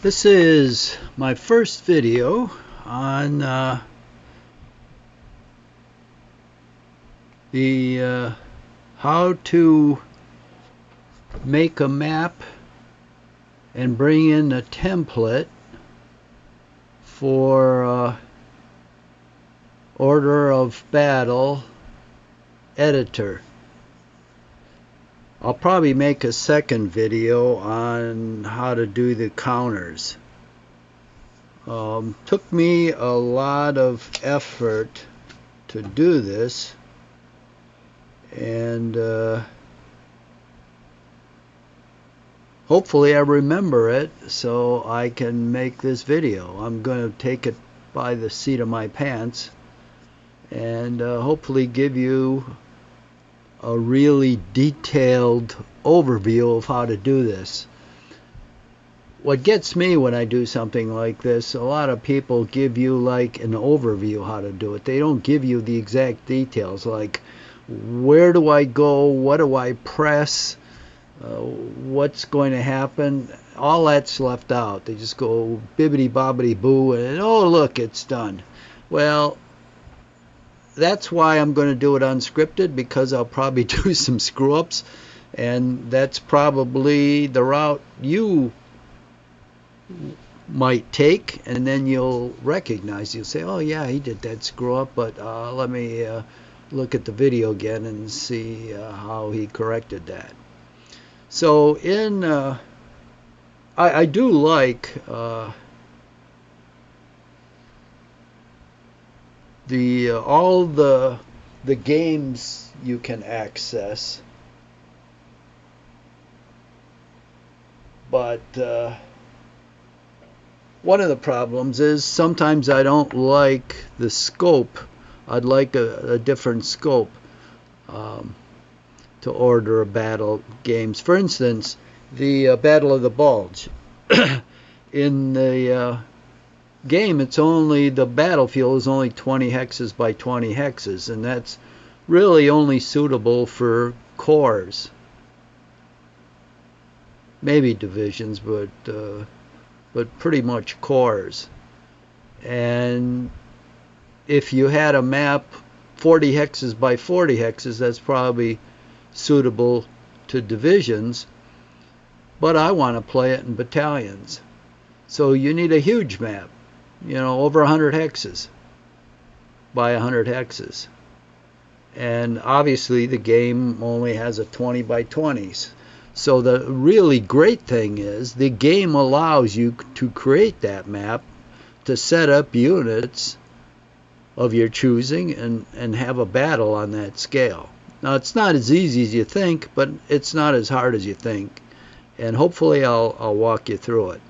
This is my first video on the how to make a map and bring in a template for Order of Battle editor. I'll probably make a second video on how to do the counters. Took me a lot of effort to do this, and hopefully I remember it so I can make this video. I'm going to take it by the seat of my pants and hopefully give you a really detailed overview of how to do this. What gets me when I do something like this, a lot of people give you like an overview how to do it. They don't give you the exact details, like where do I go, what do I press, what's going to happen. All that's left out. They just go bibbity bobbity boo and oh look, it's done. Well, that's why I'm going to do it unscripted, because I'll probably do some screw-ups, and that's probably the route you might take, and then you'll recognize, you'll say, oh yeah, he did that screw-up, but let me look at the video again and see how he corrected that. So I do like all the games you can access, but one of the problems is sometimes I don't like the scope. I'd like a different scope to Order of Battle games. For instance, the Battle of the Bulge. In the game, it's only, the battlefield is only 20 hexes by 20 hexes, and that's really only suitable for corps, maybe divisions, but pretty much corps. And if you had a map 40 hexes by 40 hexes, that's probably suitable to divisions, but I want to play it in battalions, so you need a huge map, you know, over 100 hexes by 100 hexes. And obviously the game only has a 20 by 20s. So the really great thing is the game allows you to create that map, to set up units of your choosing and have a battle on that scale. Now, it's not as easy as you think, but it's not as hard as you think, and hopefully I'll walk you through it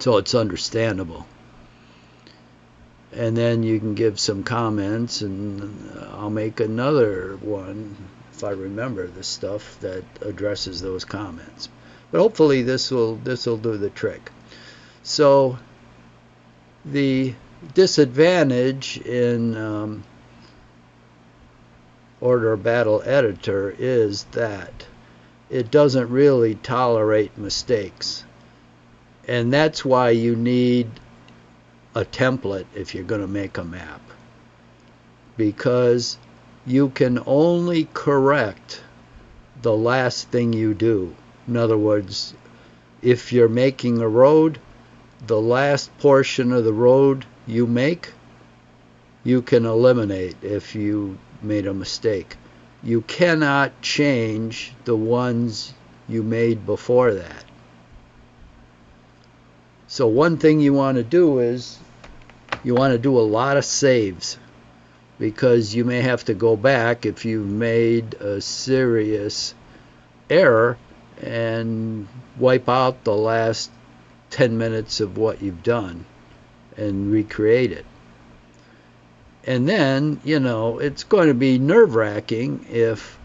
so it's understandable. And then you can give some comments, and I'll make another one if I remember the stuff that addresses those comments. But hopefully this will do the trick. So the disadvantage in Order of Battle editor is that it doesn't really tolerate mistakes, and that's why you need a template if you're going to make a map, because you can only correct the last thing you do. In other words, if you're making a road, the last portion of the road you make, you can eliminate if you made a mistake. You cannot change the ones you made before that. So one thing you want to do is you want to do a lot of saves, because you may have to go back if you've made a serious error and wipe out the last 10 minutes of what you've done and recreate it. And then, you know, it's going to be nerve-wracking if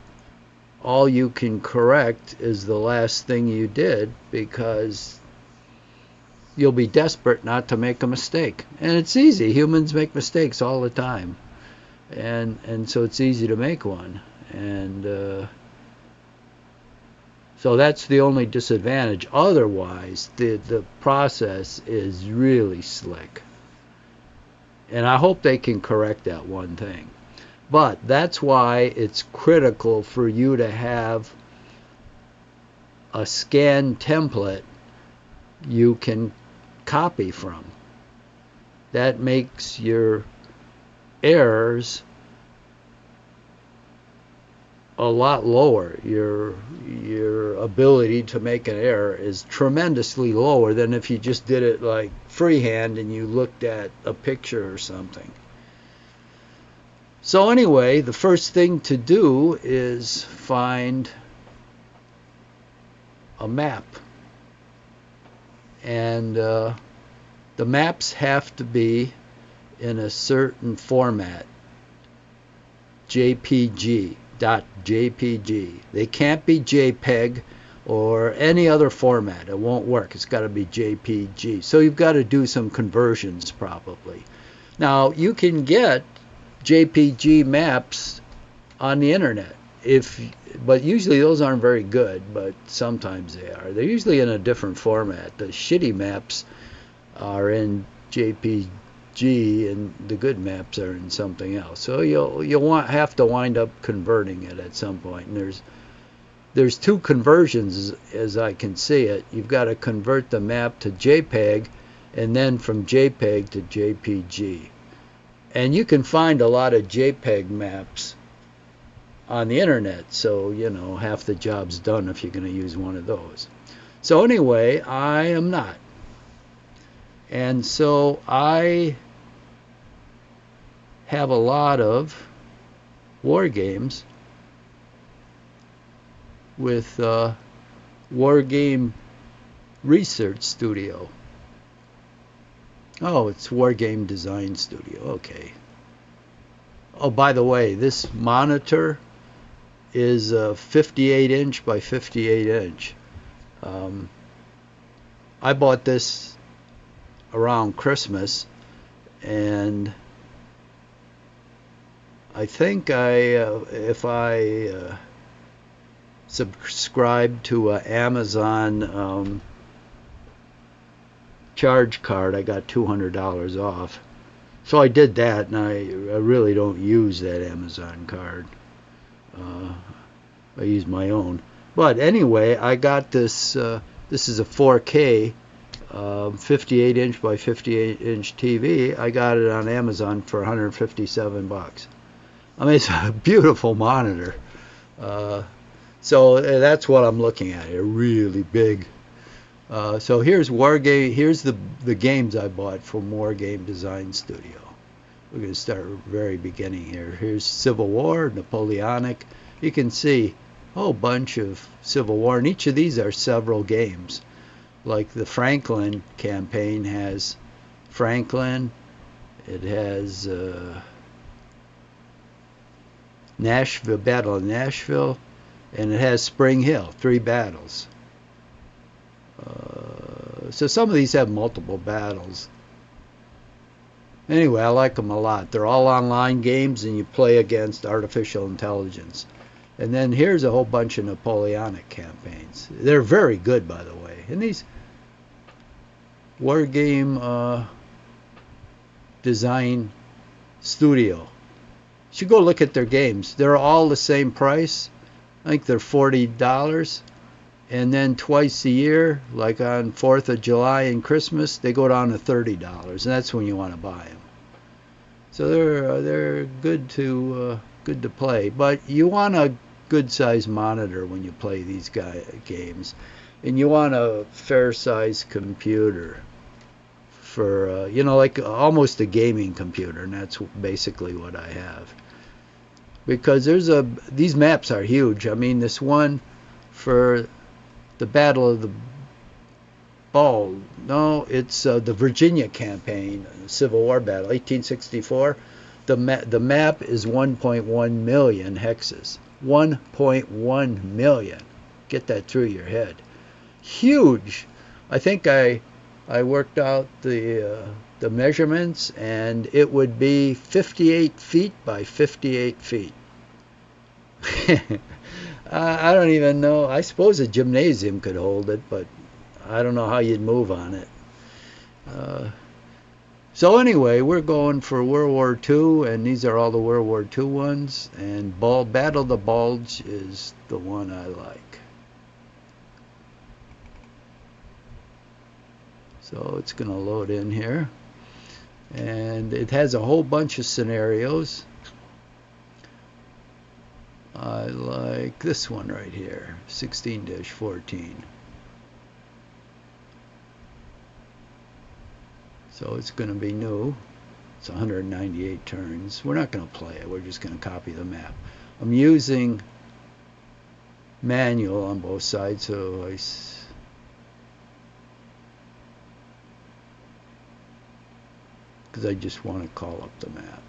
all you can correct is the last thing you did, because you'll be desperate not to make a mistake. And it's easy. Humans make mistakes all the time. And so it's easy to make one. And So that's the only disadvantage. Otherwise, the process is really slick. And I hope they can correct that one thing. But that's why it's critical for you to have a scanned template you can copy from. That makes your errors a lot lower. Your ability to make an error is tremendously lower than if you just did it like freehand and you looked at a picture or something. So anyway, the first thing to do is find a map. And the maps have to be in a certain format. JPG. .jpg. They can't be JPEG or any other format. It won't work. It's got to be JPG. So you've got to do some conversions probably. Now you can get JPG maps on the internet, but usually those aren't very good, but sometimes they are. They're usually in a different format. The shitty maps are in JPG and the good maps are in something else. So you'll have to wind up converting it at some point. And there's two conversions as I can see it. You've got to convert the map to JPEG and then from JPEG to JPG. And you can find a lot of JPEG maps on the internet, so half the job's done if you're going to use one of those. So anyway, I am not. And so I have a lot of war games with War Game Research Studio. Oh, it's War Game Design Studio. Okay. Oh, by the way, this monitor is a 58 inch by 58 inch. I bought this around Christmas, and I think if I subscribe to an Amazon charge card, I got $200 off. So I did that, and I really don't use that Amazon card. I use my own. But anyway, I got this. This is a 4K 58 inch by 58 inch TV. I got it on Amazon for 157 bucks. I mean, it's a beautiful monitor. So that's what I'm looking at here, really big. So here's War Game. Here's the games I bought from War Game Design Studio. We're going to start at the very beginning here. Here's Civil War, Napoleonic. You can see a whole bunch of Civil War, and each of these are several games. Like the Franklin campaign has Franklin. It has Nashville, Battle of Nashville, and it has Spring Hill, 3 battles. So some of these have multiple battles. Anyway, I like them a lot. They're all online games, and you play against artificial intelligence. And then here's a whole bunch of Napoleonic campaigns. They're very good, by the way. And these War Game Design Studio, you should go look at their games. They're all the same price. I think they're $40. And then twice a year, like on 4th of July and Christmas, they go down to $30, and that's when you want to buy them. So they're good to play, but you want a good-sized monitor when you play these games, and you want a fair-sized computer for like almost a gaming computer, and that's basically what I have. Because these maps are huge. I mean, this one for the Battle of the Bulge. No, it's the Virginia campaign, Civil War battle, 1864. The map is 1.1 million hexes. 1.1 million. Get that through your head. Huge. I think I worked out the measurements, and it would be 58 feet by 58 feet. I don't even know. I suppose a gymnasium could hold it, but I don't know how you'd move on it. Uh, so anyway, we're going for World War II, and these are all the World War II ones. And Battle of the Bulge is the one I like. So it's going to load in here. And it has a whole bunch of scenarios. I like this one right here, 16-14. So it's going to be new. It's 198 turns. We're not going to play it. We're just going to copy the map. I'm using manual on both sides, so because I just want to call up the map.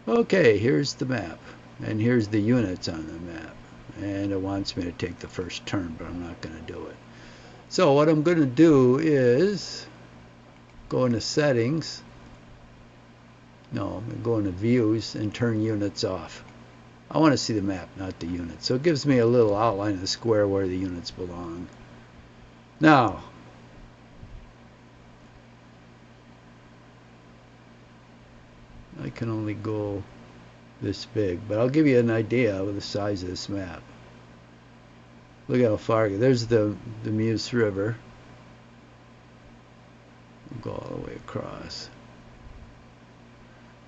Okay, here's the map, and here's the units on the map, and it wants me to take the first turn, but I'm not going to do it. So what I'm going to do is go into settings. No, I'm going to go into views and turn units off. I want to see the map, not the units. So it gives me a little outline of the square where the units belong. Now, I can only go this big, but I'll give you an idea of the size of this map. Look how far. There's the Meuse River. We'll go all the way across.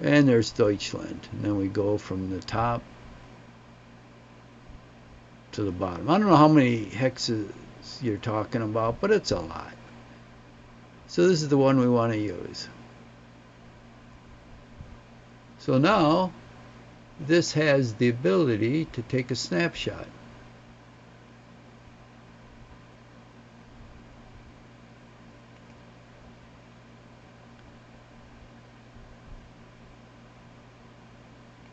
And there's Deutschland. And then we go from the top to the bottom. I don't know how many hexes you're talking about, but it's a lot. So this is the one we want to use. So now this has the ability to take a snapshot.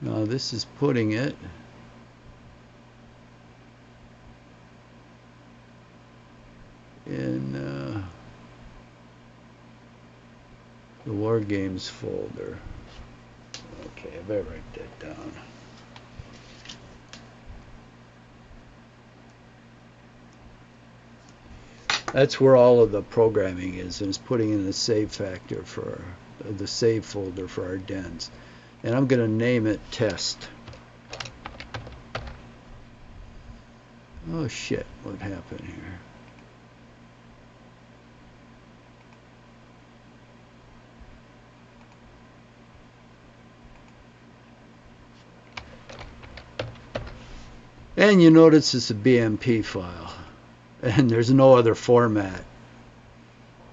Now this is putting it in the War Games folder. Okay, I better write that down. That's where all of the programming is, and it's putting in the save factor for the save folder for Ardennes. And I'm going to name it test. Oh shit, what happened here? And you notice it's a BMP file, and there's no other format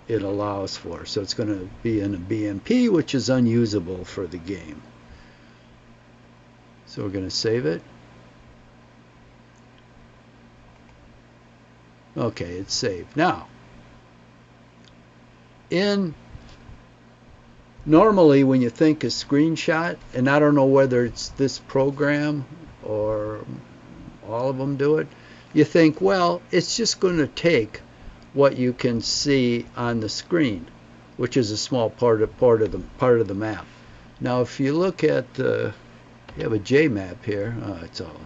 it allows for. So it's going to be in a BMP, which is unusable for the game. So we're going to save it. Okay, it's saved. Now, normally when you think a screenshot, and I don't know whether it's this program or all of them do it, you think, well, it's just going to take what you can see on the screen, which is a small part of the map. Now, if you look at you have a J map here. Oh, it's all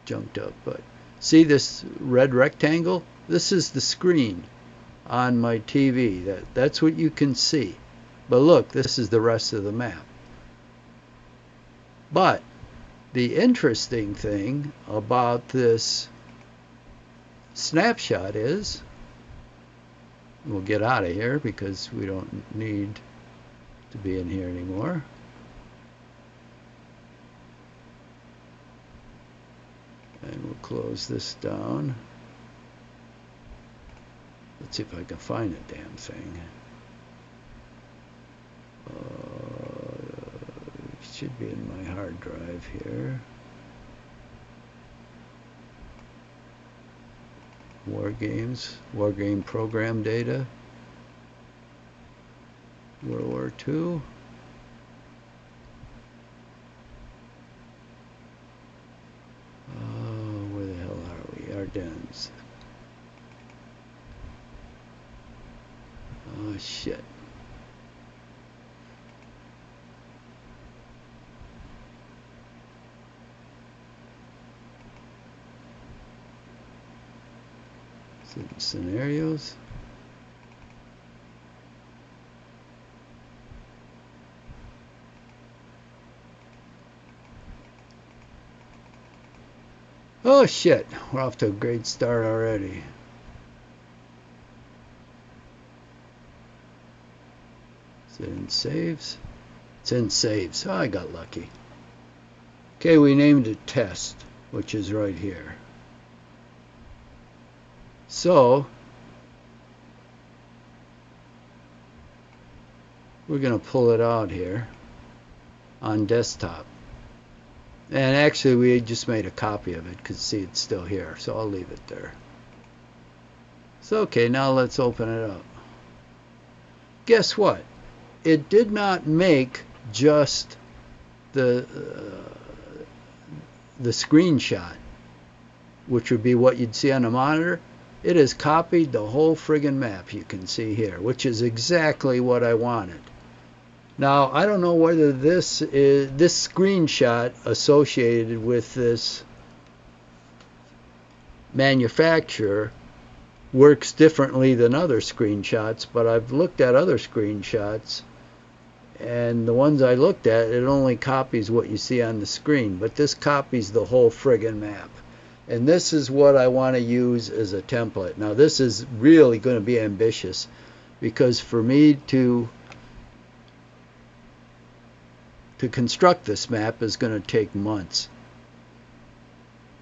junked up, but see this red rectangle? This is the screen on my TV. That's what you can see. But look, this is the rest of the map. But the interesting thing about this snapshot is, we'll get out of here because we don't need to be in here anymore. And we'll close this down. Let's see if I can find the damn thing. It should be in my hard drive here. War Games, War Game Program Data, World War II. Where the hell are we? Ardennes. Oh shit. Scenarios. Oh shit, we're off to a great start already. Is it in saves? It's in saves. Oh, I got lucky. Okay, we named it test, which is right here. So we're going to pull it out here on desktop. And actually we just made a copy of it because see it's still here, so I'll leave it there. So okay, now let's open it up. Guess what? It did not make just the screenshot, which would be what you'd see on the monitor. It has copied the whole friggin' map you can see here, which is exactly what I wanted. Now, I don't know whether this screenshot associated with this manufacturer works differently than other screenshots, but I've looked at other screenshots, and the ones I looked at, it only copies what you see on the screen, but this copies the whole friggin' map. And this is what I want to use as a template. Now, this is really going to be ambitious, because for me to construct this map is going to take months.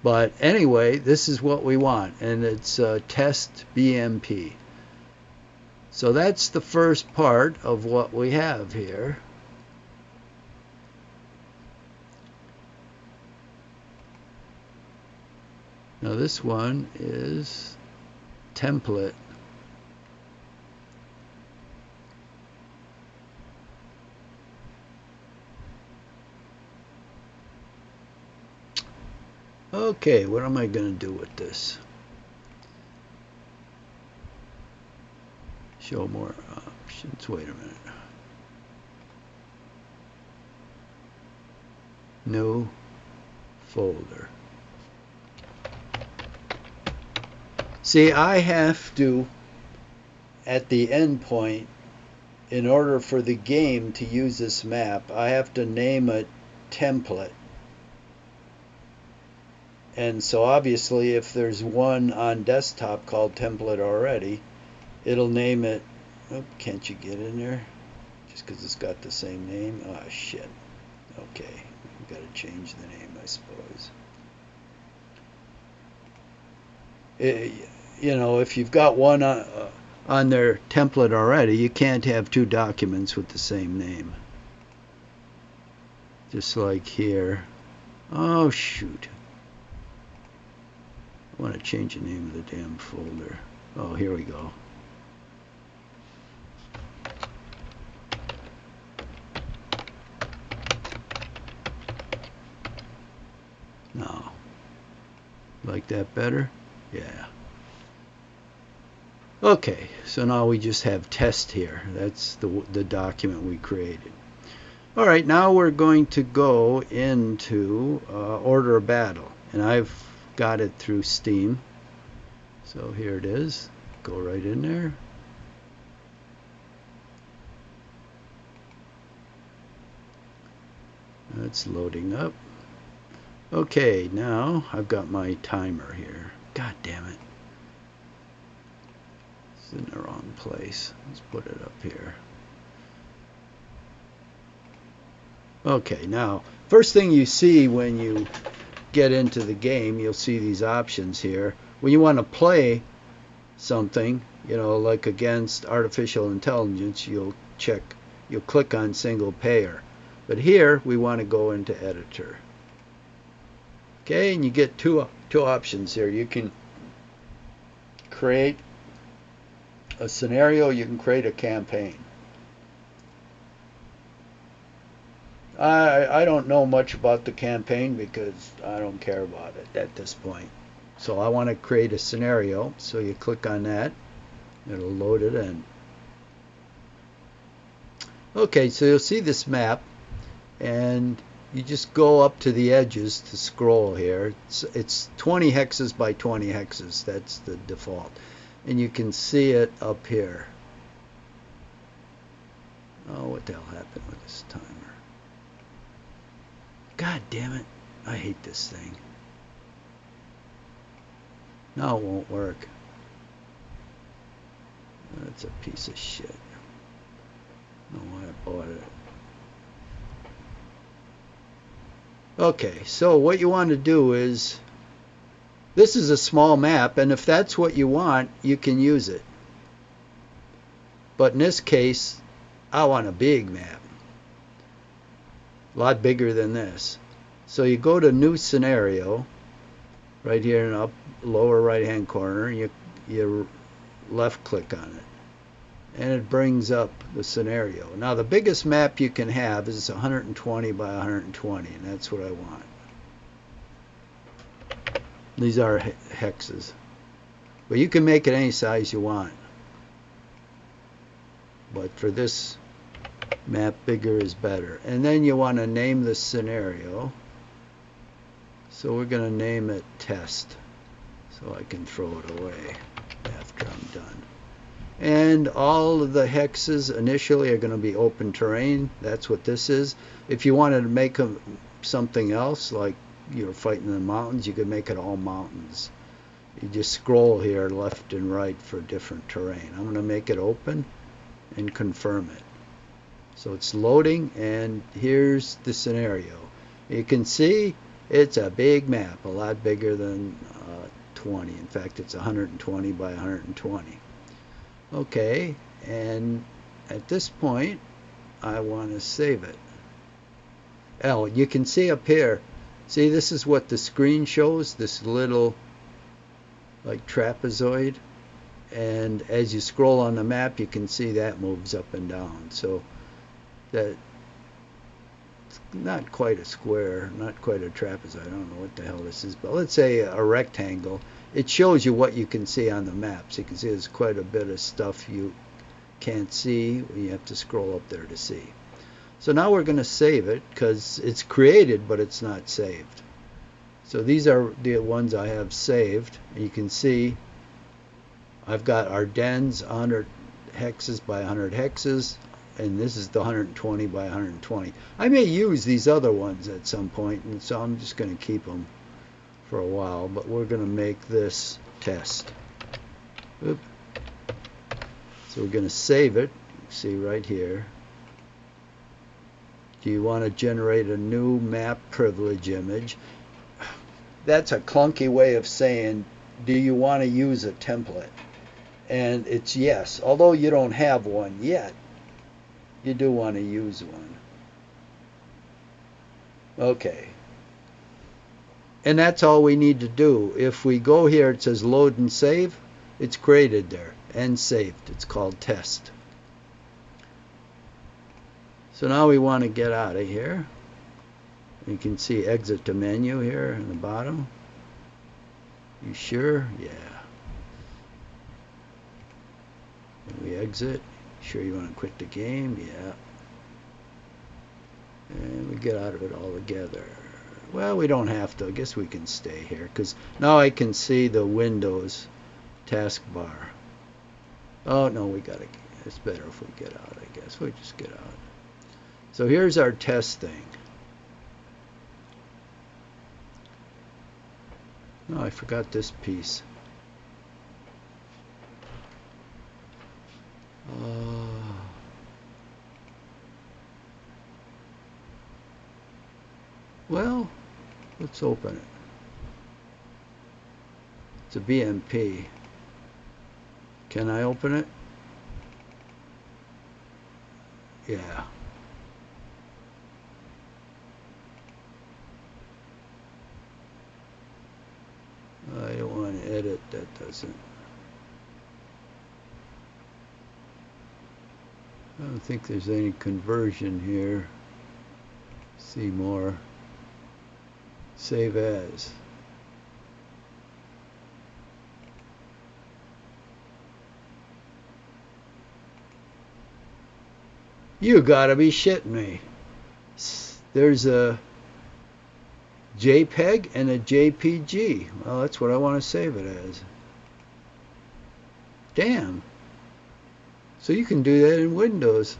But anyway, this is what we want, and it's test BMP. So that's the first part of what we have here. Now this one is template. Okay, what am I going to do with this? Show more options. Wait a minute. New folder. See, I have to, at the endpoint, in order for the game to use this map, I have to name it template. And so obviously if there's one on desktop called template already, it'll name it, oh, can't you get in there? Just because it's got the same name? Oh shit. Okay, we've got to change the name, I suppose. You know, if you've got one on their template already, you can't have two documents with the same name. Just like here. Oh shoot. I want to change the name of the damn folder. Oh, here we go. Now, like that better? Yeah. Okay, so now we just have test here. That's the document we created. All right, now we're going to go into order of battle, and I've got it through Steam. So here it is. Go right in there. That's loading up. Okay, now I've got my timer here. God damn it. It's in the wrong place. Let's put it up here. Okay, now, first thing you see when you get into the game, you'll see these options here. When you want to play something, you know, like against artificial intelligence, you'll click on single payer. But here we want to go into editor. Okay, and you get two options here. You can create a scenario, you can create a campaign. I don't know much about the campaign because I don't care about it at this point. So I want to create a scenario, so you click on that. It'll load it in. Okay, so you'll see this map, and you just go up to the edges to scroll here. It's 20 hexes by 20 hexes. That's the default. and you can see it up here. Oh, what the hell happened with this timer? God damn it. I hate this thing. Now it won't work. That's a piece of shit. I don't know why I bought it. Okay, so what you want to do is, this is a small map, and if that's what you want, you can use it. But in this case, I want a big map. A lot bigger than this. So you go to New Scenario, right here in the lower right hand corner, you left click on it, and it brings up the scenario. Now the biggest map you can have is 120 by 120, and that's what I want. These are hexes, but you can make it any size you want, but for this map, bigger is better. And then you want to name the scenario, so we're going to name it test, so I can throw it away after I'm done. And all of the hexes initially are going to be open terrain. That's what this is. If you wanted to make them something else, like you're fighting in the mountains, you could make it all mountains. You just scroll here left and right for different terrain. I'm going to make it open and confirm it. So it's loading, and here's the scenario. You can see it's a big map, a lot bigger than 20. In fact, it's 120 by 120. Okay, and at this point, I want to save it. Oh, you can see up here, see, this is what the screen shows, this little like trapezoid, and as you scroll on the map, you can see that moves up and down. So that, it's not quite a square, not quite a trapezoid, I don't know what the hell this is, but let's say a rectangle. It shows you what you can see on the map. So you can see there's quite a bit of stuff you can't see. You have to scroll up there to see. So now we're going to save it, because it's created, but it's not saved. So these are the ones I have saved. You can see I've got Ardennes 100 hexes by 100 hexes, and this is the 120 by 120. I may use these other ones at some point, and so I'm just going to keep them for a while, but we're going to make this test. Oop. So we're going to save it. You see right here. Do you want to generate a new map privilege image? That's a clunky way of saying, do you want to use a template? And it's yes. Although you don't have one yet, you do want to use one. Okay. And that's all we need to do. If we go here, it says load and save. It's created there and saved. It's called test. So now we want to get out of here. You can see exit to menu here in the bottom. You sure? Yeah. And we exit. Sure you want to quit the game? Yeah. And we get out of it altogether. Well, we don't have to. I guess we can stay here, because now I can see the Windows taskbar. Oh, no, we got to. It's better if we get out, I guess. We just get out. So here's our test thing. Oh, I forgot this piece. Well, let's open it. It's a BMP. Can I open it? Yeah. I don't want to edit, that doesn't. I don't think there's any conversion here. See more. Save as. You gotta be shitting me. There's a JPEG and a JPG. Well, that's what I want to save it as. Damn. So you can do that in Windows.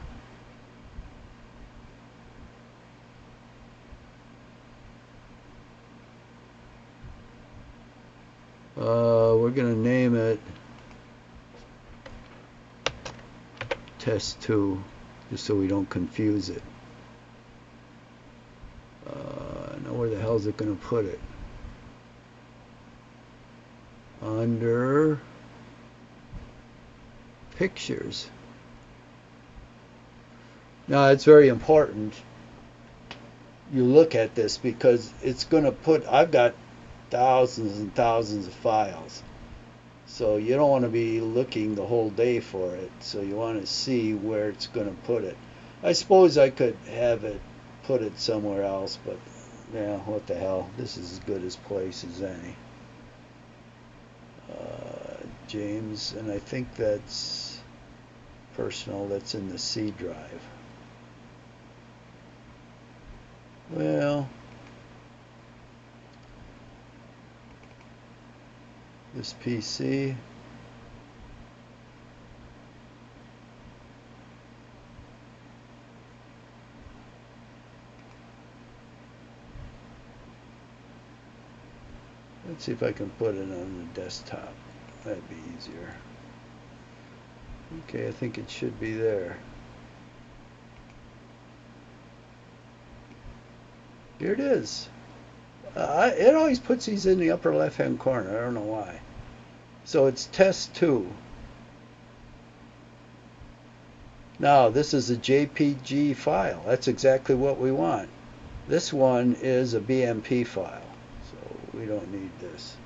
We're going to name it Test 2, just so we don't confuse it. Now where the hell is it going to put it? Under Pictures. Now it's very important you look at this because it's going to put, I've got thousands and thousands of files. So you don't want to be looking the whole day for it. So you want to see where it's going to put it. I suppose I could have it put it somewhere else, but yeah, what the hell. This is as good a place as any. James, and I think that's personal, that's in the C drive. Well, this PC. Let's see if I can put it on the desktop. That'd be easier. Okay, I think it should be there. Here it is. It always puts these in the upper left hand corner. I don't know why. So it's test 2. Now this is a JPG file. That's exactly what we want. This one is a BMP file. So we don't need this.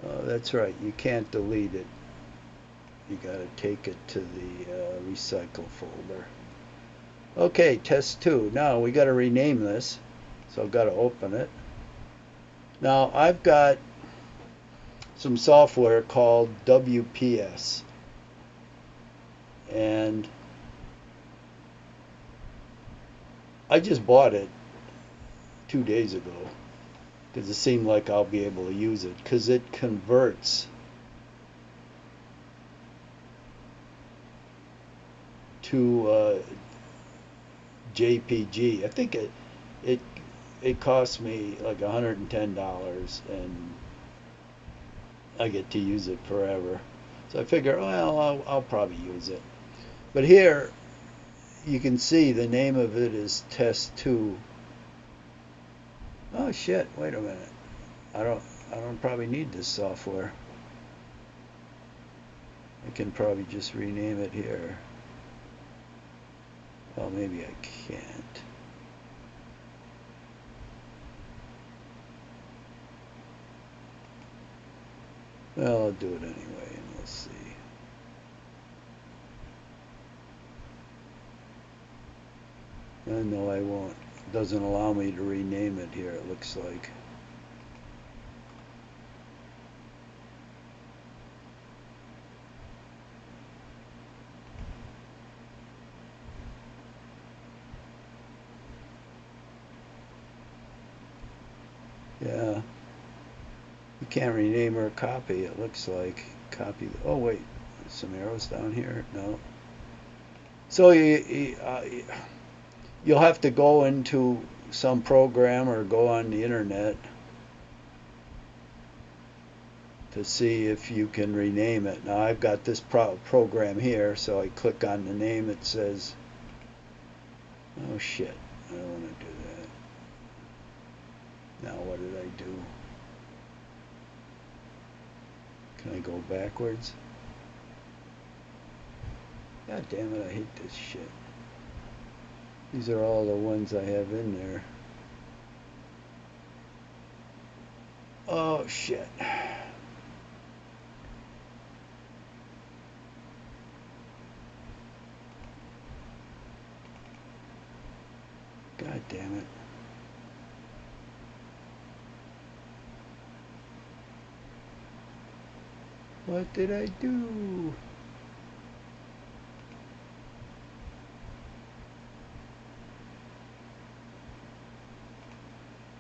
That's right. You can't delete it. You got to take it to the recycle folder. Okay, test 2. Now we got to rename this. So I've got to open it. Now I've got some software called WPS. And I just bought it 2 days ago because it seemed like I'll be able to use it because it converts to JPG. I think it cost me like $110 and I get to use it forever. So I figure, well, I'll probably use it. But here you can see the name of it is Test 2. Oh shit, wait a minute. I don't probably need this software. I can probably just rename it here. Well, maybe I can't. Well, I'll do it anyway and we'll see. No, I won't. It doesn't allow me to rename it here, it looks like. Yeah. You can't rename or copy, it looks like. Copy. Oh, wait. There's some arrows down here. No. So you'll have to go into some program or go on the internet to see if you can rename it. Now I've got this program here, so I click on the name. It says, oh shit, I don't want to do that. Now what did I do? Can I go backwards? God damn it, I hate this shit. These are all the ones I have in there. Oh shit. God damn it. What did I do?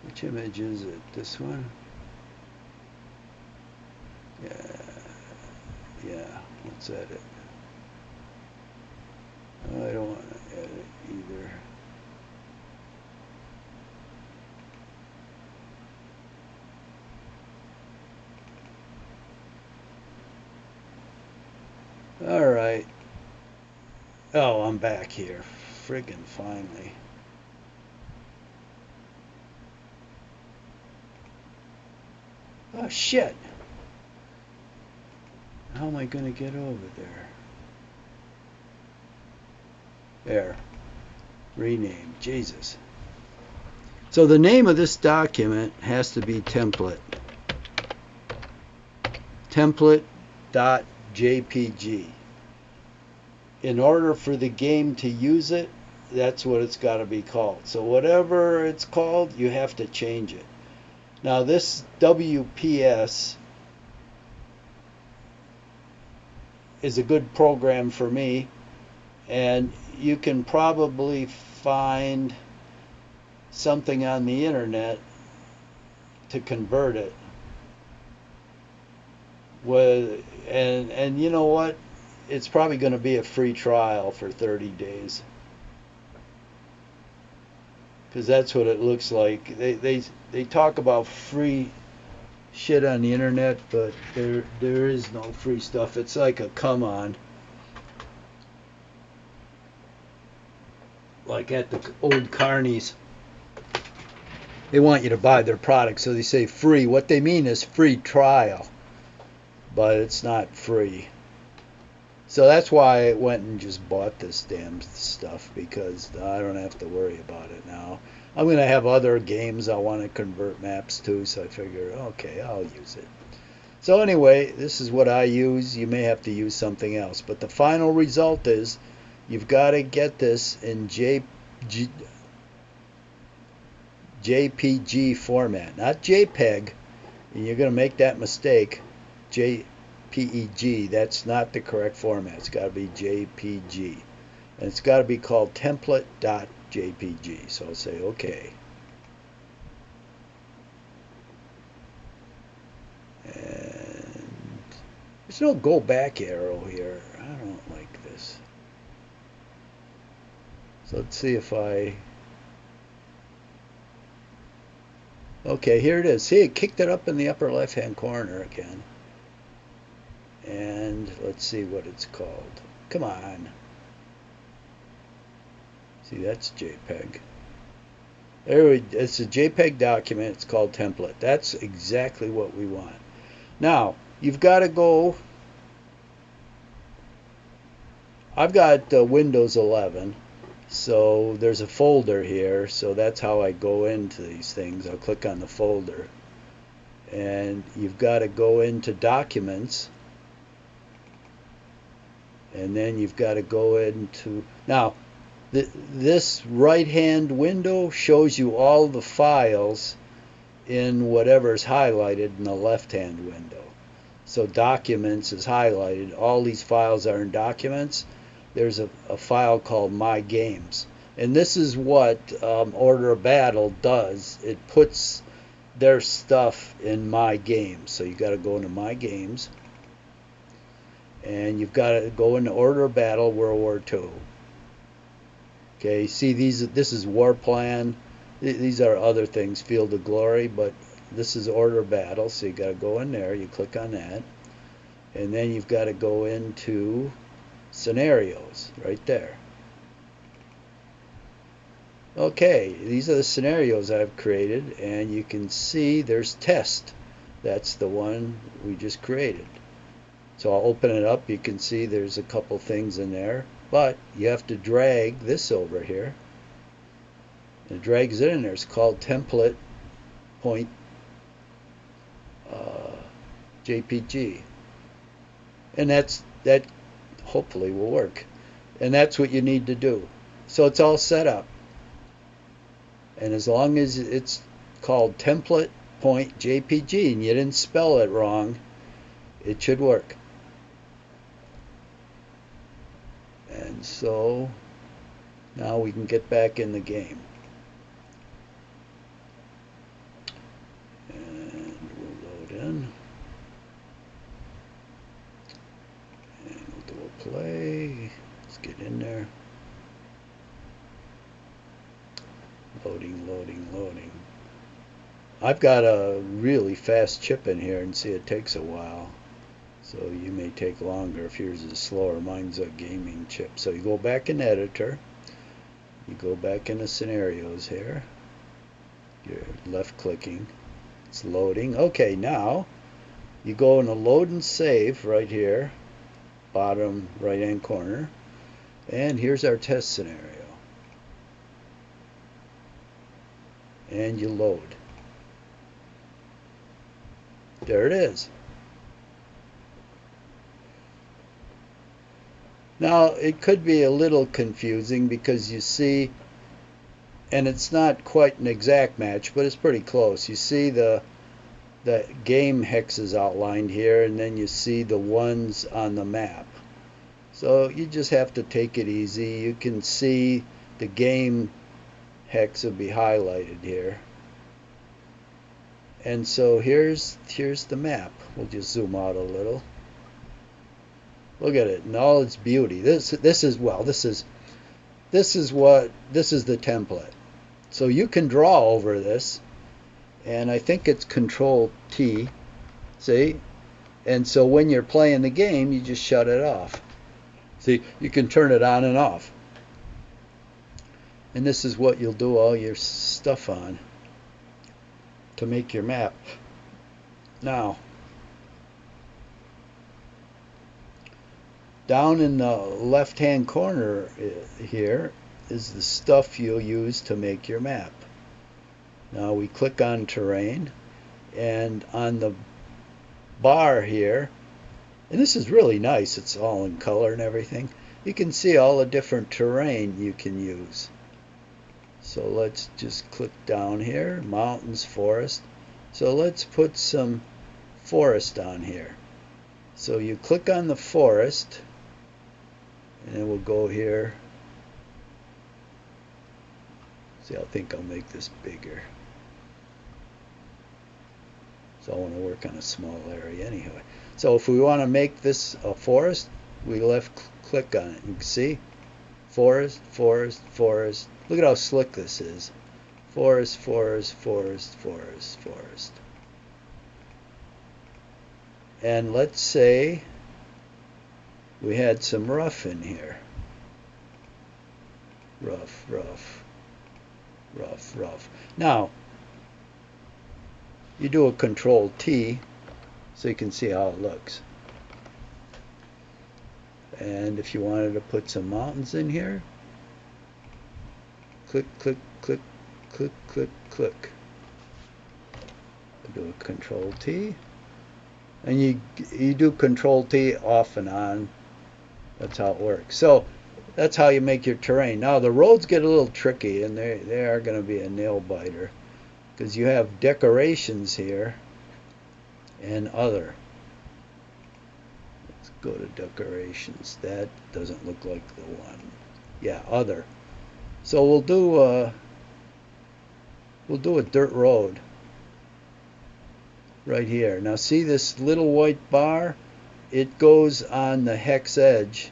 Which image is it? This one? Yeah. Yeah, let's edit. I don't want to edit either. All right. Oh, I'm back here. Friggin' finally. Oh, shit. How am I going to get over there? There. Rename. Jesus. So the name of this document has to be template. Template.jpg. In order for the game to use it, that's what it's got to be called. So whatever it's called, you have to change it. Now this WPS is a good program for me, and you can probably find something on the internet to convert it with, and you know what, it's probably going to be a free trial for 30 days, because that's what it looks like. They talk about free shit on the internet, but there is no free stuff. It's like a come on, like at the old carnies. They want you to buy their product, so they say free. What they mean is free trial, but it's not free. So that's why I went and just bought this damn stuff, because I don't have to worry about it now. I'm going to have other games I want to convert maps to, so I figure, okay, I'll use it. So anyway, this is what I use. You may have to use something else, but the final result is you've got to get this in JPG format, not JPEG, and you're going to make that mistake. JPEG, that's not the correct format. It's got to be JPG, and it's got to be called template.jpg. So I'll say OK, and there's no go back arrow here. I don't like this. So let's see if I... Okay, here it is. See, it kicked it up in the upper left-hand corner again. And let's see what it's called. Come on. See, that's JPEG. It's a JPEG document. It's called template. That's exactly what we want. Now, you've got to go... I've got Windows 11. So there's a folder here, so that's how I go into these things. I'll click on the folder, and you've got to go into Documents, and then you've got to go into... Now, this right-hand window shows you all the files in whatever's highlighted in the left-hand window. So Documents is highlighted. All these files are in Documents. There's a file called My Games, and this is what Order of Battle does. It puts their stuff in My Games. So you got to go into My Games, and you've got to go into Order of Battle World War II. Okay, see, this is War Plan. These are other things, Field of Glory, but this is Order of Battle. So you got to go in there. You click on that, and then you've got to go into Scenarios right there. Okay, these are the scenarios I've created, and you can see there's Test. That's the one we just created. So I'll open it up. You can see there's a couple things in there, but you have to drag this over here. It drags it in there. It's called template point JPG, and that hopefully will work, and that's what you need to do. So it's all set up, and as long as it's called template.jpg and you didn't spell it wrong, it should work. And so now we can get back in the game, and we'll load in. Loading, loading, loading. I've got a really fast chip in here, and see, it takes a while. So you may take longer if yours is slower. Mine's a gaming chip. So you go back in editor. You go back into scenarios here. You're left clicking. It's loading. Okay, now you go into load and save right here, bottom right hand corner. And here's our test scenario. And you load. There it is. Now it could be a little confusing because you see, and it's not quite an exact match, but it's pretty close. You see the game hexes outlined here, and then you see the ones on the map. So you just have to take it easy. You can see the game hex will be highlighted here. And so here's the map. We'll just zoom out a little. Look at it in all its beauty. This is the template. So you can draw over this, and I think it's Control T. See? And so when you're playing the game, you just shut it off. See, you can turn it on and off. And this is what you'll do all your stuff on to make your map. Now, down in the left hand corner here is the stuff you'll use to make your map. Now we click on terrain, and on the bar here, and this is really nice, it's all in color and everything, you can see all the different terrain you can use. So let's just click down here, mountains, forest. So let's put some forest on here. So you click on the forest, and then we'll go here. See, I think I'll make this bigger. So I want to work on a small area anyway. So if we want to make this a forest, we left click on it. You can see forest, forest, forest. Look at how slick this is. Forest, forest, forest, forest, forest. And let's say we had some rough in here. Rough, rough, rough, rough. Now, you do a Control T so you can see how it looks. And if you wanted to put some mountains in here, click, click, click, click, click, click. Do a Control T. And you do Control T off and on. That's how it works. So that's how you make your terrain. Now the roads get a little tricky, and they are going to be a nail biter, because you have decorations here and other. Let's go to decorations. That doesn't look like the one. Yeah, other. So we'll do a dirt road right here. Now see this little white bar? It goes on the hex edge,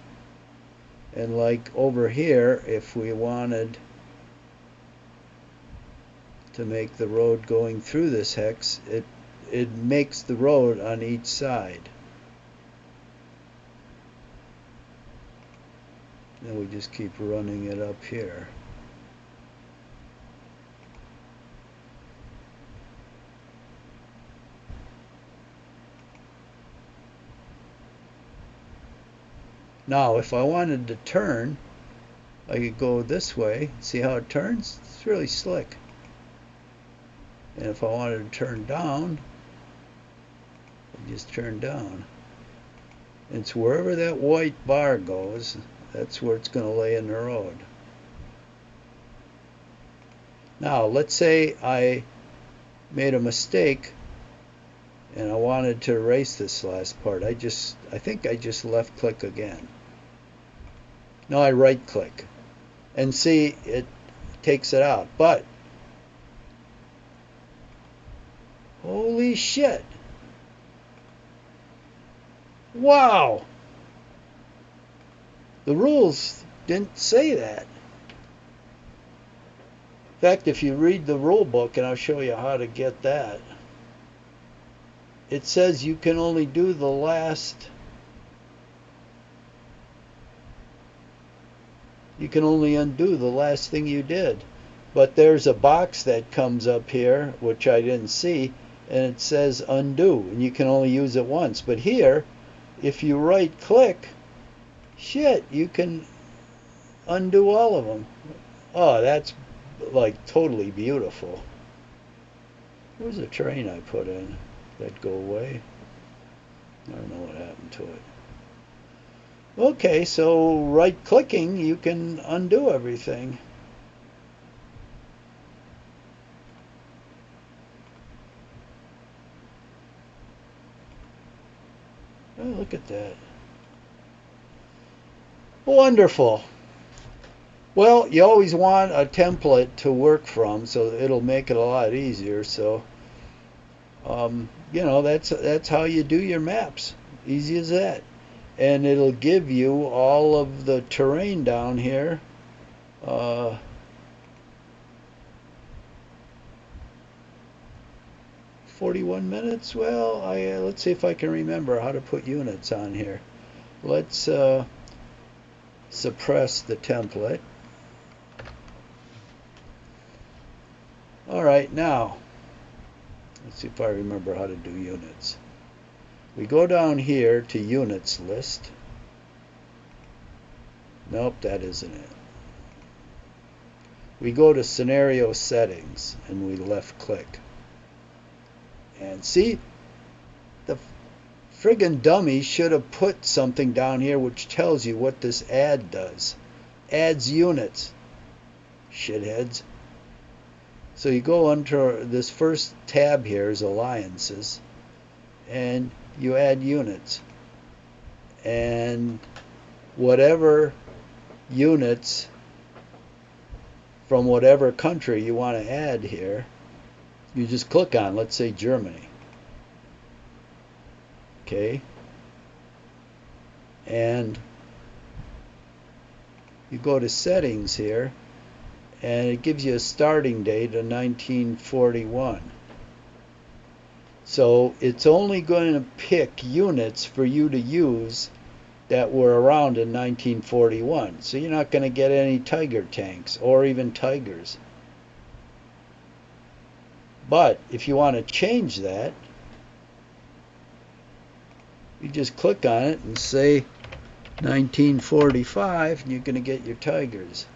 and like over here, if we wanted to make the road going through this hex, it makes the road on each side. Then we just keep running it up here. Now, if I wanted to turn, I could go this way. See how it turns? It's really slick. And if I wanted to turn down, I just turn down. It's wherever that white bar goes, that's where it's going to lay in the road. Now, let's say I made a mistake and I wanted to erase this last part. I think I just left click again. No, I right click. And see, it takes it out. But, holy shit. Wow. The rules didn't say that. fact, if you read the rule book, and I'll show you how to get that, it says you can only do the last, you can only undo the last thing you did. But there's a box that comes up here, which I didn't see, and it says undo, and you can only use it once. But here, if you right click, shit, you can undo all of them. Oh, that's like totally beautiful. Where's the train I put in? Did that go away? I don't know what happened to it. Okay, so right clicking, you can undo everything. Oh, look at that. Wonderful. Well, you always want a template to work from, so it'll make it a lot easier. So, you know, that's how you do your maps. Easy as that. And it'll give you all of the terrain down here. 41 minutes. Well, let's see if I can remember how to put units on here. Let's suppress the template. All right, now let's see if I remember how to do units. We go down here to units list. Nope, that isn't it. We go to scenario settings and we left click. And see, the friggin' dummy should have put something down here which tells you what this add does. Adds units. Shitheads. So you go under this first tab here is alliances, and you add units. And whatever units from whatever country you want to add here, you just click on, let's say Germany. Okay. And you go to settings here, and it gives you a starting date of 1941. So it's only going to pick units for you to use that were around in 1941. So you're not going to get any Tiger tanks or even Tigers. But if you want to change that, you just click on it and say 1945, and you're going to get your Tigers.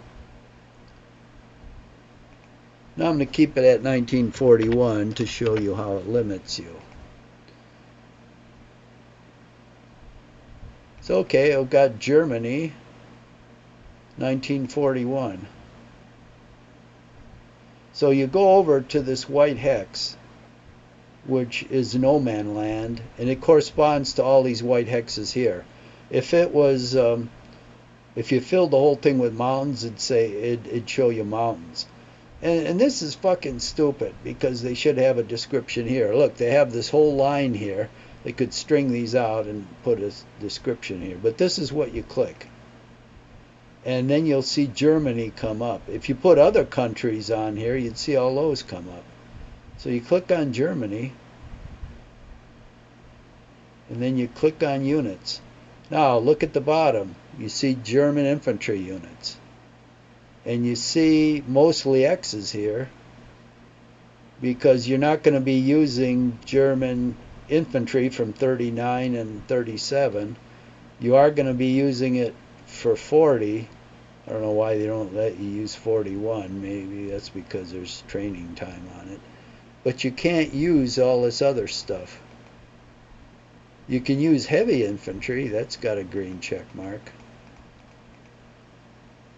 Now I'm going to keep it at 1941 to show you how it limits you. So okay, I've got Germany, 1941. So you go over to this white hex, which is no man land, and it corresponds to all these white hexes here. If it was, if you filled the whole thing with mountains, it'd show you mountains. And this is fucking stupid, because they should have a description here. Look, they have this whole line here. They could string these out and put a description here. But this is what you click. And then you'll see Germany come up. If you put other countries on here, you'd see all those come up. So you click on Germany, and then you click on units. Now look at the bottom. You see German infantry units. And you see mostly X's here, because you're not going to be using German infantry from 39 and 37. You are going to be using it for 40. I don't know why they don't let you use 41. Maybe that's because there's training time on it. But you can't use all this other stuff. You can use heavy infantry. That's got a green check mark.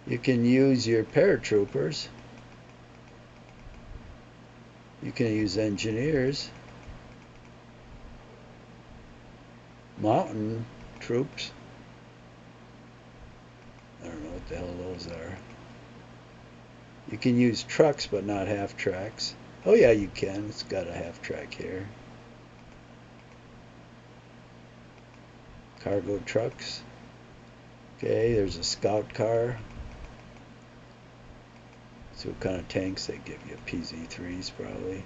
You can use your paratroopers. You can use engineers. Mountain troops. I don't know what the hell those are. You can use trucks but not half tracks. Oh yeah, you can. It's got a half track here. Cargo trucks. Okay, there's a scout car. So what kind of tanks they give you? PZ3s probably.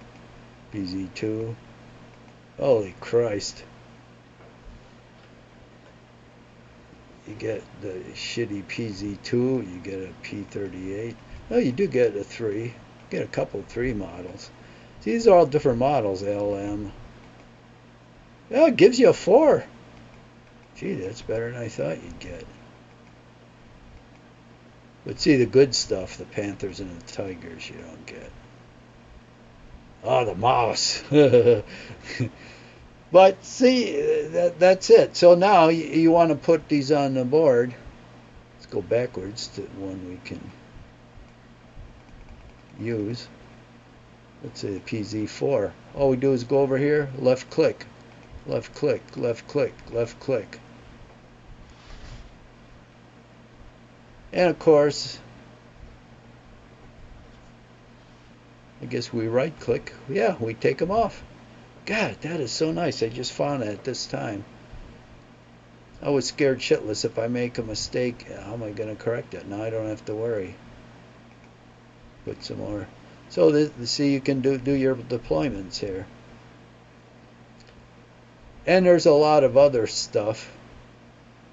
PZ2. Holy Christ. You get the shitty PZ2, you get a P38. No, you do get a 3. You get a couple 3 models. These are all different models, LM. Oh, it gives you a 4. Gee, that's better than I thought you'd get. But see, the good stuff, the Panthers and the Tigers, you don't get. Oh, the mouse. But see, that's it. So now you want to put these on the board. Let's go backwards to one we can use. Let's say the PZ4. All we do is go over here, left click, left click, left click, left click. And of course, I guess we right click. Yeah, we take them off. God, that is so nice. I just found that this time. I was scared shitless if I make a mistake. How am I going to correct it? Now I don't have to worry. Put some more. So see, you can do your deployments here. And there's a lot of other stuff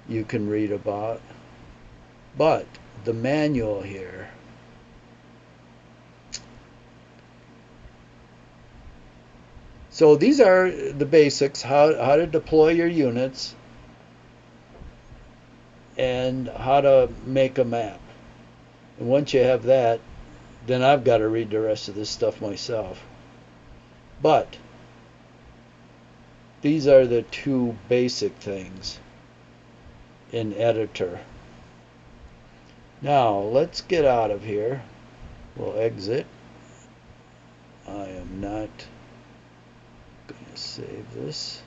you can read about. But the manual here, so these are the basics, how to deploy your units and how to make a map. And once you have that, then I've got to read the rest of this stuff myself. But these are the two basic things in Editor. Now let's get out of here. We'll exit. I am not going to save this.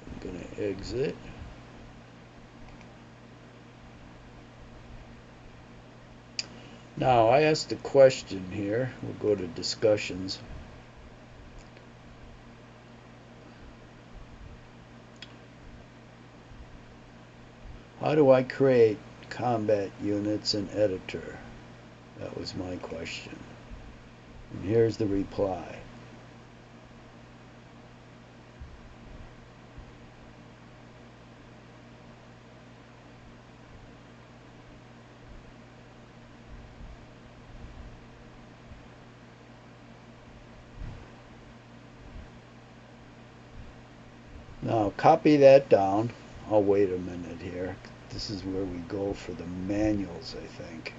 I'm going to exit. Now I asked a question here. We'll go to discussions. How do I create combat units in Editor? That was my question. And here's the reply. Now copy that down. I'll wait a minute here. This is where we go for the manuals, I think.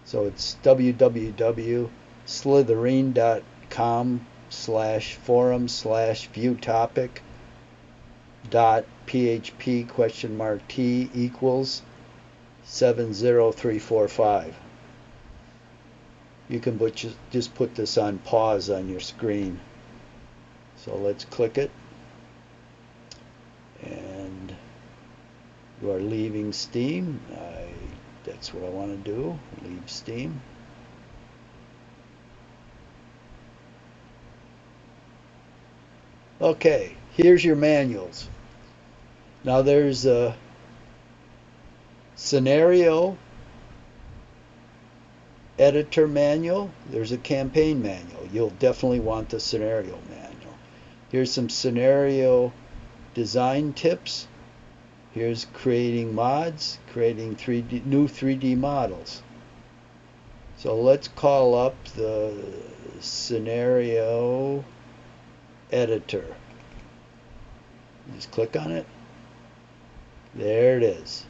So it's www.slitherine.com/viewtopic.php?t equals 70345. You can just put this on pause on your screen. So let's click it. And you are leaving Steam. That's what I want to do. Leave Steam. Okay, here's your manuals. Now there's a scenario editor manual. There's a campaign manual. You'll definitely want the scenario manual. Here's some scenario design tips. Here's creating mods, creating new 3D models. So let's call up the scenario editor. Just click on it. There it is.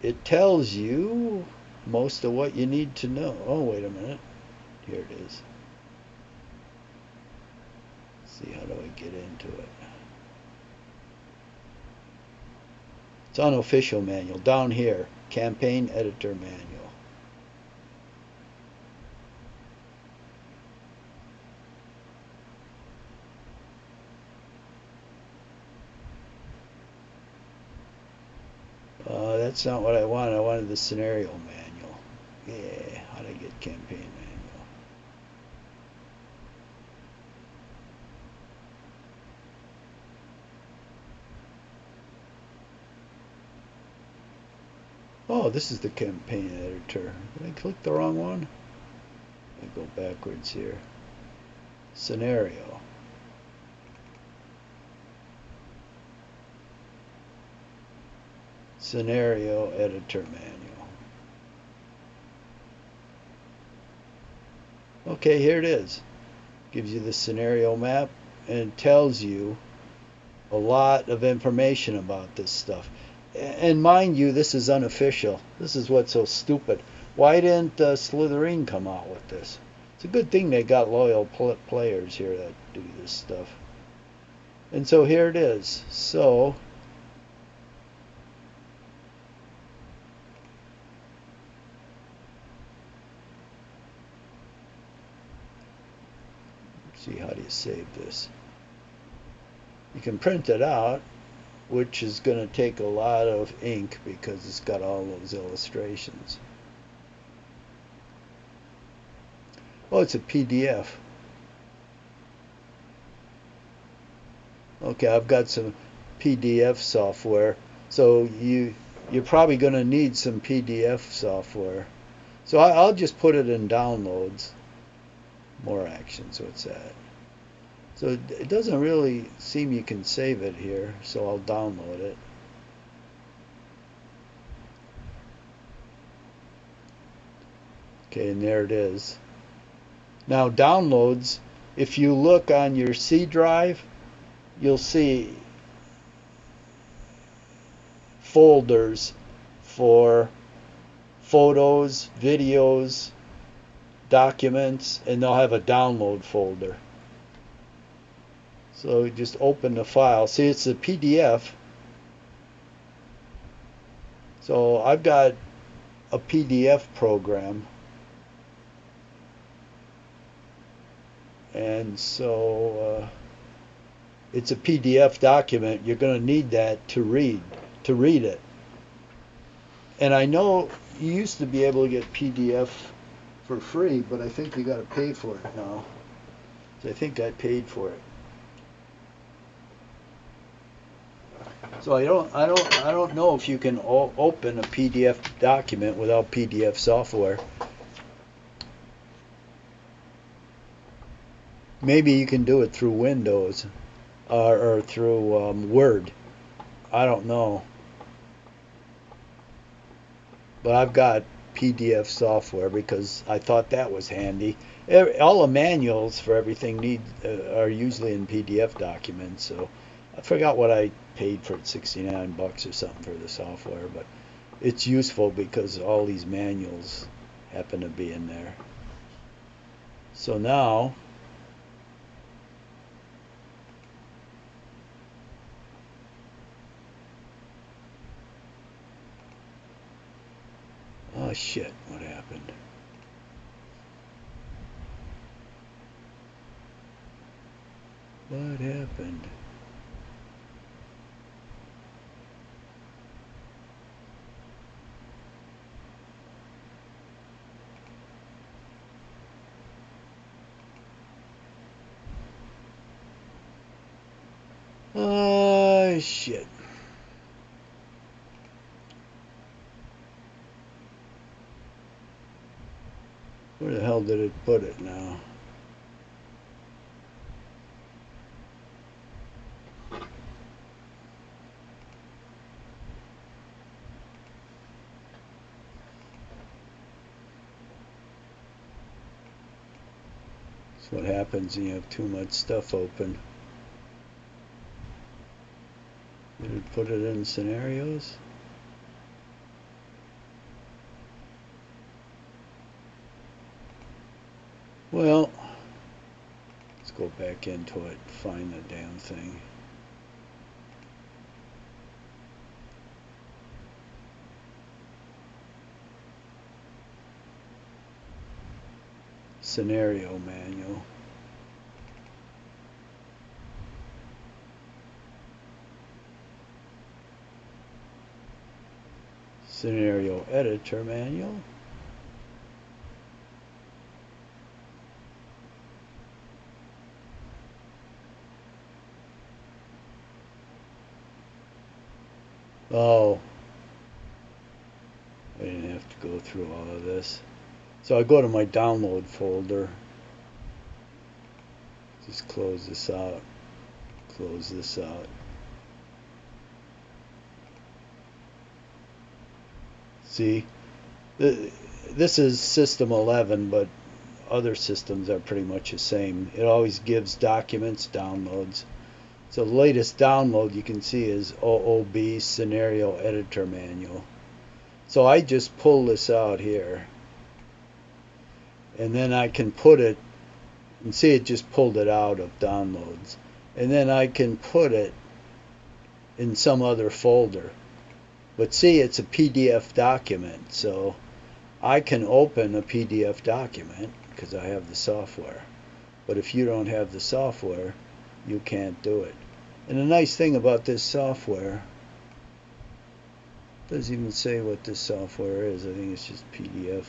It tells you most of what you need to know. Oh, wait a minute. Here it is. Let's see, how do I get into it? It's unofficial manual. Down here, campaign editor manual. That's not what I wanted. I wanted the scenario manual. Yeah, how do I get campaign manual? Oh, this is the campaign editor. Did I click the wrong one? I go backwards here. Scenario. Scenario editor manual. Okay, here it is. Gives you the scenario map and tells you a lot of information about this stuff. And mind you, this is unofficial. This is what's so stupid. Why didn't Slitherine come out with this? It's a good thing they got loyal players here that do this stuff. And so here it is. So see, how do you save this? You can print it out, which is going to take a lot of ink because it's got all those illustrations. Oh, it's a PDF. Okay, I've got some PDF software. So you're probably going to need some PDF software. So I'll just put it in downloads. More actions, what's that? So it doesn't really seem you can save it here, so I'll download it. Okay, and there it is. Now downloads, if you look on your C drive, you'll see folders for photos, videos, documents, and they'll have a download folder. So just open the file. See, it's a PDF. So I've got a PDF program. And so it's a PDF document. You're going to need that to read it. And I know you used to be able to get PDF for free, but I think you got to pay for it now. So I think I paid for it. So I don't know if you can open a PDF document without PDF software. Maybe you can do it through Windows or through Word. I don't know. But I've got PDF software because I thought that was handy. All the manuals for everything are usually in PDF documents. So I forgot what I paid for it, 69 bucks or something for the software, but it's useful because all these manuals happen to be in there. So now oh shit, what happened? What happened? Oh shit. Where the hell did it put it now? That's what happens when you have too much stuff open. Did it put it in scenarios? Well, let's go back into it, find the damn thing. Scenario manual. Scenario editor manual. Oh, to go through all of this. So I go to my download folder. Just close this out. Close this out. See, this is system 11, but other systems are pretty much the same. It always gives documents, downloads. So the latest download you can see is OOB Scenario Editor Manual. So I just pull this out here, and then I can put it, and see it just pulled it out of downloads. And then I can put it in some other folder. But see, it's a PDF document, so I can open a PDF document because I have the software. But if you don't have the software, you can't do it. And the nice thing about this software, doesn't even say what this software is. I think it's just PDF.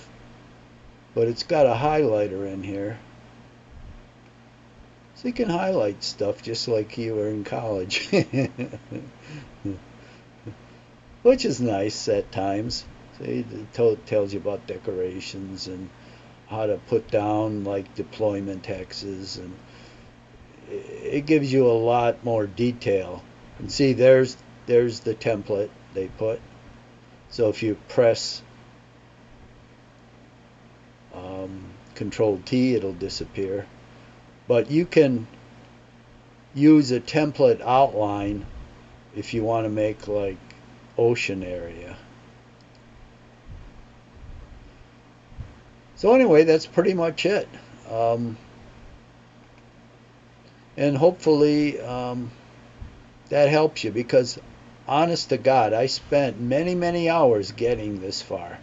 But it's got a highlighter in here. So you can highlight stuff just like you were in college. Which is nice at times. See, it tells you about decorations and how to put down like deployment hexes, and it gives you a lot more detail. And see, there's the template they put. So if you press Control T, it'll disappear. But you can use a template outline if you want to make like ocean area. So anyway, that's pretty much it. And hopefully that helps you, because honest to God, I spent many hours getting this far.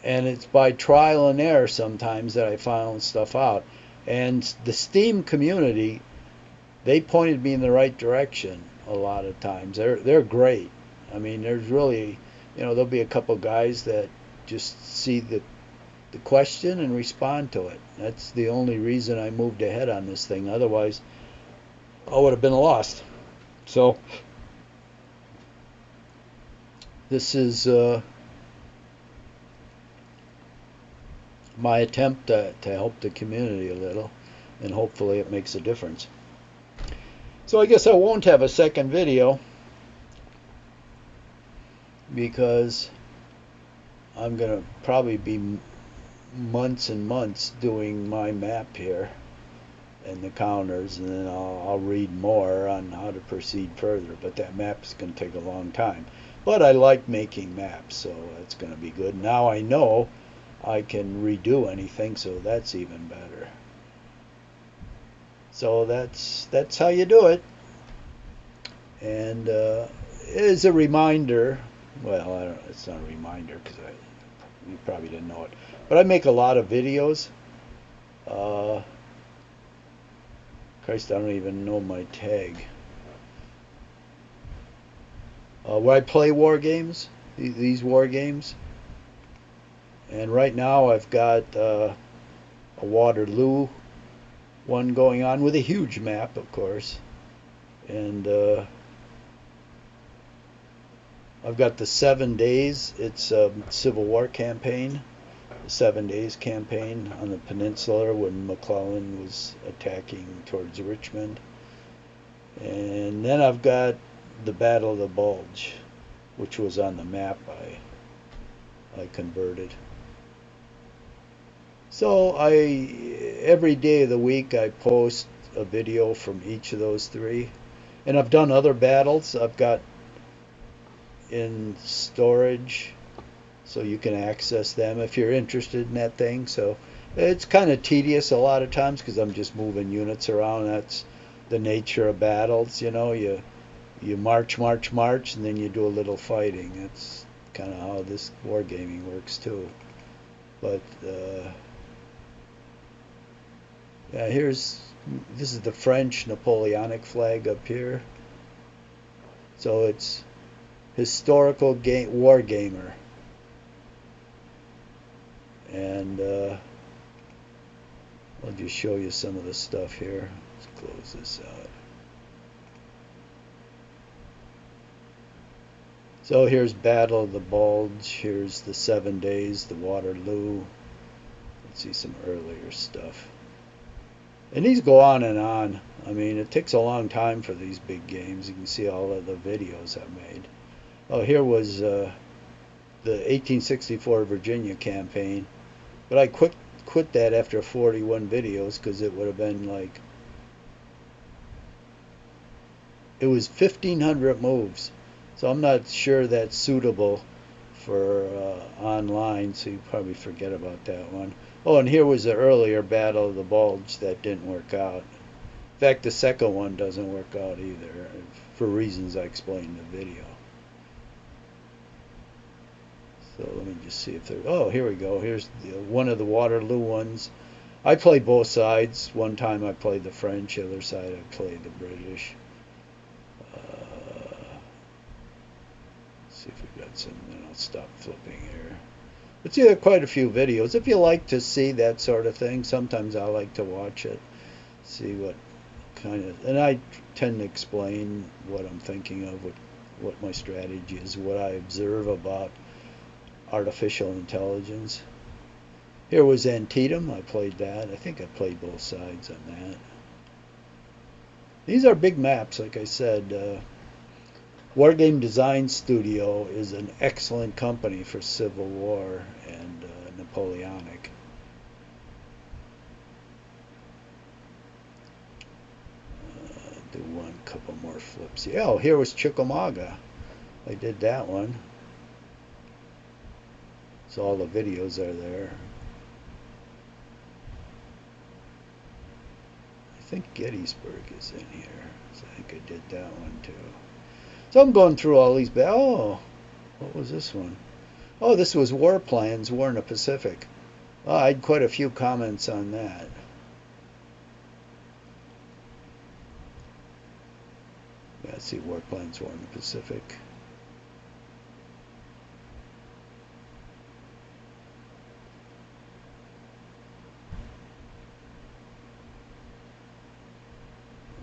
And it's by trial and error sometimes that I found stuff out. And the Steam community, they pointed me in the right direction a lot of times. They're great. I mean, there's really, there'll be a couple guys that just see the question and respond to it. That's the only reason I moved ahead on this thing. Otherwise, I would have been lost. So, this is my attempt to help the community a little, and hopefully it makes a difference. So I guess I won't have a second video, because I'm going to probably be months and months doing my map here and the counters, and then I'll read more on how to proceed further. But that map is going to take a long time. But I like making maps, so that's going to be good. Now I know I can redo anything, so that's even better. So that's how you do it. And as a reminder, well, it's not a reminder because you probably didn't know it, but I make a lot of videos. Christ, I don't even know my tag. Where I play war games, these war games. And right now I've got a Waterloo one going on with a huge map, of course. And I've got the 7 days. It's a Civil War campaign. The 7 days campaign on the peninsula when McClellan was attacking towards Richmond. And then I've got the Battle of the Bulge, which was on the map I converted. So every day of the week I post a video from each of those three. And I've done other battles. I've got in storage, so you can access them if you're interested in that thing. So it's kind of tedious a lot of times because I'm just moving units around. That's the nature of battles, you march, and then you do a little fighting. That's kind of how this wargaming works too. But yeah, this is the French Napoleonic flag up here. So it's historical war gamer. And I'll just show you some of the stuff here. Let's close this out. So here's Battle of the Bulge. Here's the 7 Days, the Waterloo. Let's see some earlier stuff. And these go on and on. I mean, it takes a long time for these big games. You can see all of the videos I made. Oh, here was the 1864 Virginia campaign. But I quit that after 41 videos because it would have been like, it was 1,500 moves. So I'm not sure that's suitable for online, so you probably forget about that one. Oh, and here was the earlier Battle of the Bulge that didn't work out. In fact, the second one doesn't work out either, for reasons I explained in the video. So let me just see if there. Oh, here we go. Here's one of the Waterloo ones. I played both sides. One time I played the French, the other side I played the British. See if we've got some, then I'll stop flipping here. But see, there are quite a few videos. If you like to see that sort of thing, sometimes I like to watch it, see what kind of, and I tend to explain what I'm thinking of, what my strategy is, what I observe about artificial intelligence. Here was Antietam. I played that. I think I played both sides on that. These are big maps, like I said. Wargame Design Studio is an excellent company for Civil War and Napoleonic. Do one couple more flips. Yeah, oh, here was Chickamauga. I did that one. So all the videos are there. I think Gettysburg is in here. So I think I did that one too. So I'm going through all these. Oh, what was this one? Oh, this was War Plans, War in the Pacific. Oh, I had quite a few comments on that. Yeah, let's see, War Plans, War in the Pacific.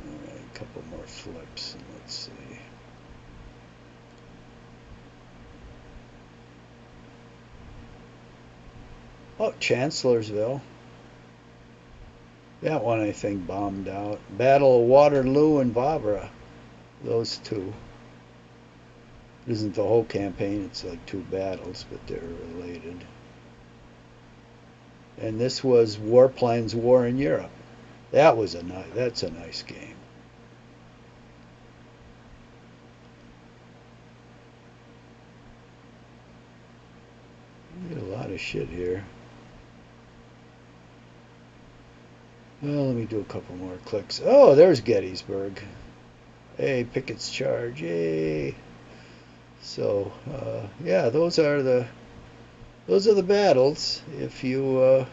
All right, a couple more flips, and let's see. Oh, Chancellorsville. That one I think bombed out. Battle of Waterloo and Vavra. Those two. It isn't the whole campaign, it's like two battles, but they're related. And this was War Plans, War in Europe. That's a nice game. We get a lot of shit here. Well, let me do a couple more clicks. Oh, there's Gettysburg. Hey, Pickett's Charge. Yay. So, yeah, those are the battles. If you oh,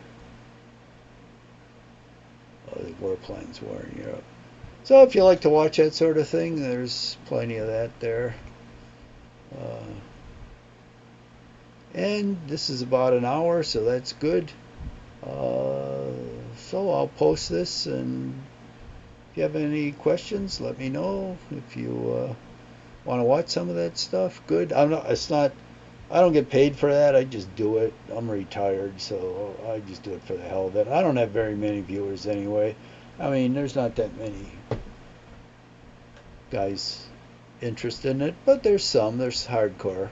the War Plans, War in Europe. So if you like to watch that sort of thing, there's plenty of that there. And this is about an hour, so that's good. So I'll post this, and if you have any questions, let me know. If you want to watch some of that stuff, good. I don't get paid for that. I just do it. I'm retired, so I just do it for the hell of it. I don't have very many viewers anyway. I mean, there's not that many guys interested in it, but there's some. There's hardcore,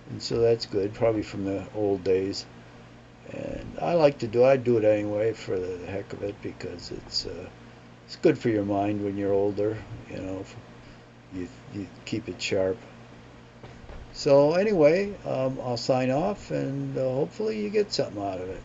and so that's good. Probably from the old days. And I like to do it. I do it anyway for the heck of it, because it's good for your mind when you're older. You know, you keep it sharp. So anyway, I'll sign off, and hopefully you get something out of it.